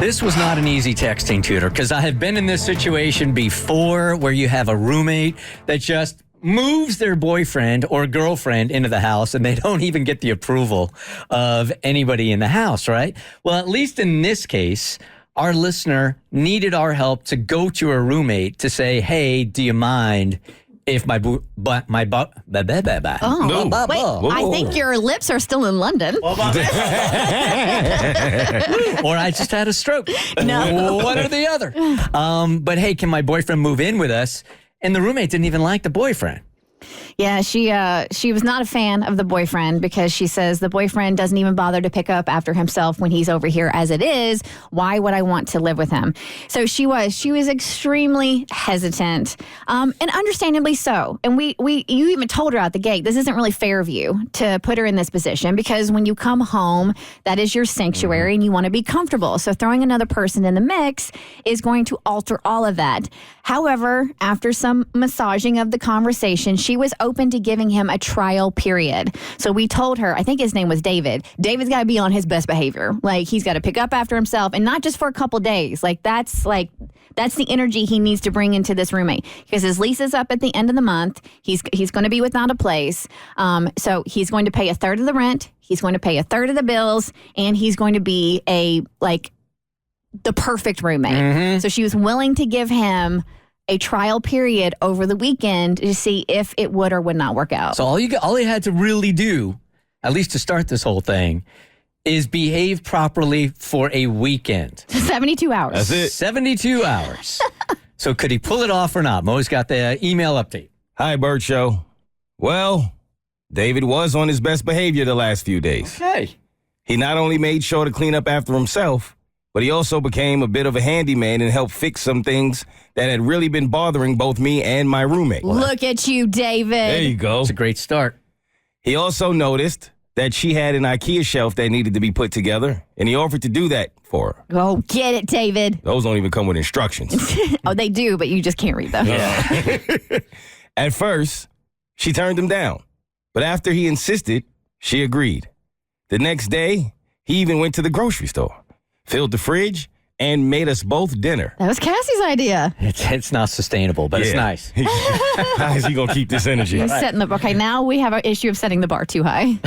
This was not an easy texting tutor because I have been in this situation before where you have a roommate that just moves their boyfriend or girlfriend into the house and they don't even get the approval of anybody in the house, right? Well, at least in this case, our listener needed our help to go to a roommate to say, hey, do you mind if I think your lips are still in London. Or I just had a stroke. No. One or the other. But hey, can my boyfriend move in with us? And the roommate didn't even like the boyfriend. Yeah, she was not a fan of the boyfriend because she says the boyfriend doesn't even bother to pick up after himself when he's over here as it is. Why would I want to live with him? So she was extremely hesitant, and understandably so. And you even told her out the gate, this isn't really fair of you to put her in this position because when you come home, that is your sanctuary and you want to be comfortable. So throwing another person in the mix is going to alter all of that. However, after some massaging of the conversation, she was open to giving him a trial period. So we told her, I think his name was David. David's got to be on his best behavior. Like he's got to pick up after himself and not just for a couple days. That's the energy he needs to bring into this roommate because his lease is up at the end of the month. He's going to be without a place. So he's going to pay a third of the rent. He's going to pay a third of the bills and he's going to be the perfect roommate. Mm-hmm. So she was willing to give him a trial period over the weekend to see if it would or would not work out. So all you had to really do, at least to start this whole thing, is behave properly for a weekend. 72 hours. That's it. 72 hours. So could he pull it off or not? Mo's got the email update. Hi, Bert Show. Well, David was on his best behavior the last few days. Okay. He not only made sure to clean up after himself, but he also became a bit of a handyman and helped fix some things that had really been bothering both me and my roommate. Look at you, David. There you go. It's a great start. He also noticed that she had an IKEA shelf that needed to be put together, and he offered to do that for her. Go get it, David. Those don't even come with instructions. Oh, they do, but you just can't read them. Yeah. At first, she turned him down, but after he insisted, she agreed. The next day, he even went to the grocery store, filled the fridge, and made us both dinner. That was Cassie's idea. It's not sustainable, but it's nice. How is he going to keep this energy? Okay, now we have an issue of setting the bar too high.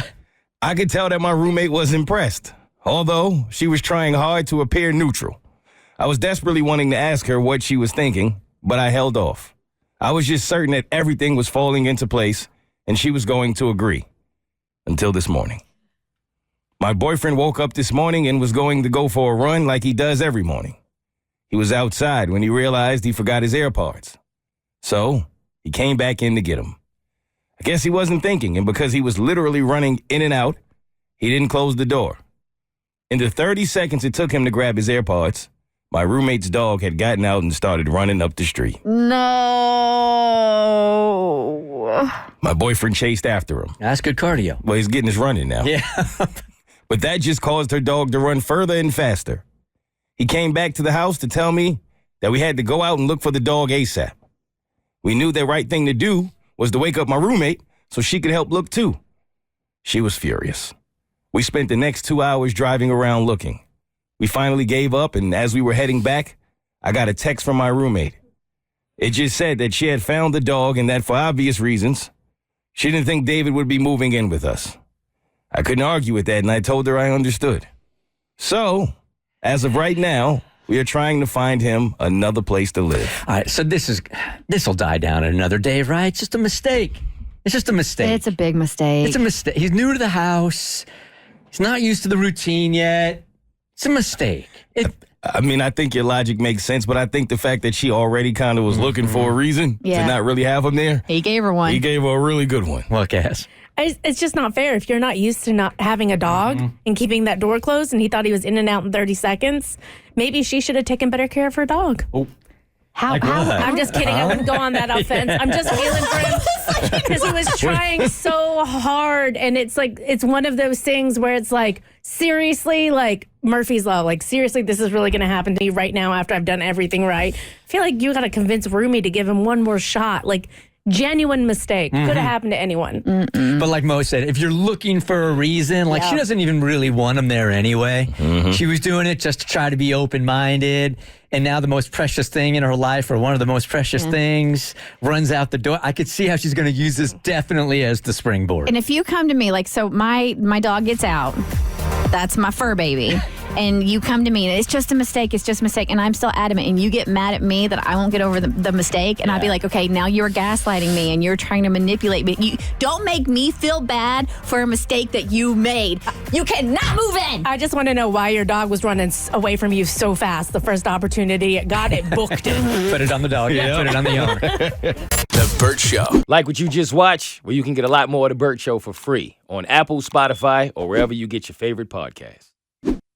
I could tell that my roommate was impressed, although she was trying hard to appear neutral. I was desperately wanting to ask her what she was thinking, but I held off. I was just certain that everything was falling into place, and she was going to agree. Until this morning. My boyfriend woke up this morning and was going to go for a run like he does every morning. He was outside when he realized he forgot his AirPods. So, he came back in to get them. I guess he wasn't thinking, and because he was literally running in and out, he didn't close the door. In the 30 seconds it took him to grab his AirPods, my roommate's dog had gotten out and started running up the street. No. My boyfriend chased after him. That's good cardio. Well, he's getting his running now. Yeah. But that just caused her dog to run further and faster. He came back to the house to tell me that we had to go out and look for the dog ASAP. We knew the right thing to do was to wake up my roommate so she could help look too. She was furious. We spent the next 2 hours driving around looking. We finally gave up, and as we were heading back, I got a text from my roommate. It just said that she had found the dog and that for obvious reasons, she didn't think David would be moving in with us. I couldn't argue with that, and I told her I understood. So, as of right now, we are trying to find him another place to live. All right, so this will die down in another day, right? It's just a mistake. It's just a mistake. It's a big mistake. It's a mistake. He's new to the house. He's not used to the routine yet. It's a mistake. I mean, I think your logic makes sense, but I think the fact that she already kind of was looking for a reason to not really have him there. He gave her one. He gave her a really good one. Well, Cass. It's just not fair. If you're not used to not having a dog and keeping that door closed and he thought he was in and out in 30 seconds, maybe she should have taken better care of her dog. Oh. How I'm just kidding. I wouldn't go on that offense. I'm just feeling for him because he was trying so hard. And it's like, it's one of those things where it's like, seriously, like Murphy's Law, like seriously, this is really going to happen to me right now after I've done everything right. I feel like you got to convince Roomie to give him one more shot. Like, Genuine mistake. Could have happened to anyone. But like Mo said, if you're looking for a reason, like she doesn't even really want him there anyway. She was doing it just to try to be open-minded. And now the most precious thing in her life, or one of the most precious things, runs out the door. I could see how she's going to use this definitely as the springboard. And if you come to me, like, so my dog gets out. That's my fur baby. And you come to me and it's just a mistake. It's just a mistake. And I'm still adamant. And you get mad at me that I won't get over the mistake. And I'll be like, okay, now you're gaslighting me and you're trying to manipulate me. You don't make me feel bad for a mistake that you made. You cannot move in. I just want to know why your dog was running away from you so fast. The first opportunity it got, it booked it. Put it on the dog. Yeah, put it on the owner. The Bert Show. Like what you just watched? Well, you can get a lot more of The Bert Show for free on Apple, Spotify, or wherever you get your favorite podcasts.